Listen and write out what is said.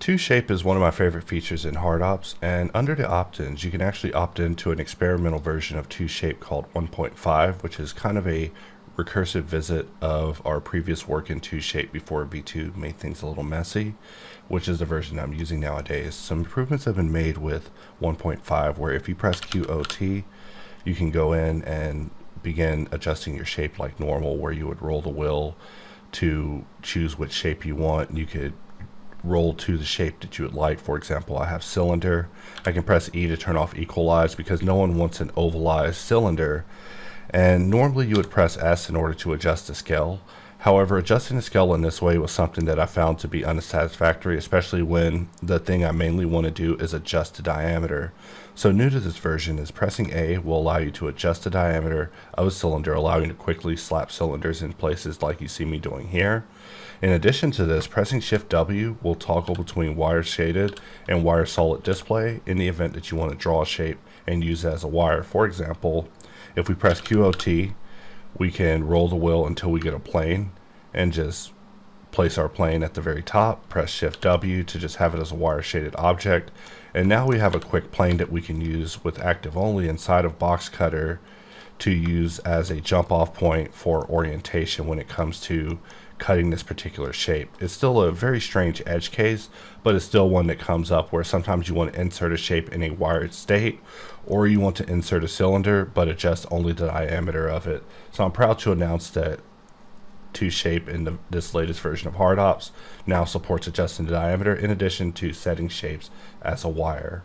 2Shape is one of my favorite features in HardOps, and under the opt-ins you can actually opt into an experimental version of 2Shape called 1.5, which is kind of a recursive visit of our previous work in 2Shape before V2 made things a little messy, which is the version I'm using nowadays. Some improvements have been made with 1.5 where if you press QOT you can go in and begin adjusting your shape like normal, where you would roll the wheel to choose which shape you want. You could roll to the shape that you would like. For example, I have cylinder. I can press E to turn off equalize because no one wants an ovalized cylinder, and normally you would press S in order to adjust the scale. However, adjusting the scale in this way was something that I found to be unsatisfactory, especially when the thing I mainly want to do is adjust the diameter. So new to this version is pressing A will allow you to adjust the diameter of a cylinder, allowing you to quickly slap cylinders in places like you see me doing here. In addition to this, pressing Shift W will toggle between wire shaded and wire solid display in the event that you want to draw a shape and use it as a wire. For example, if we press QOT, we can roll the wheel until we get a plane and just place our plane at the very top. Press Shift W to just have it as a wire shaded object. And now we have a quick plane that we can use with active only inside of Boxcutter to use as a jump off point for orientation when it comes to cutting this particular shape. It's still a very strange edge case, but it's still one that comes up where sometimes you want to insert a shape in a wired state, or you want to insert a cylinder but adjust only the diameter of it. So I'm proud to announce that 2Shape in this latest version of HardOps now supports adjusting the diameter in addition to setting shapes as a wire.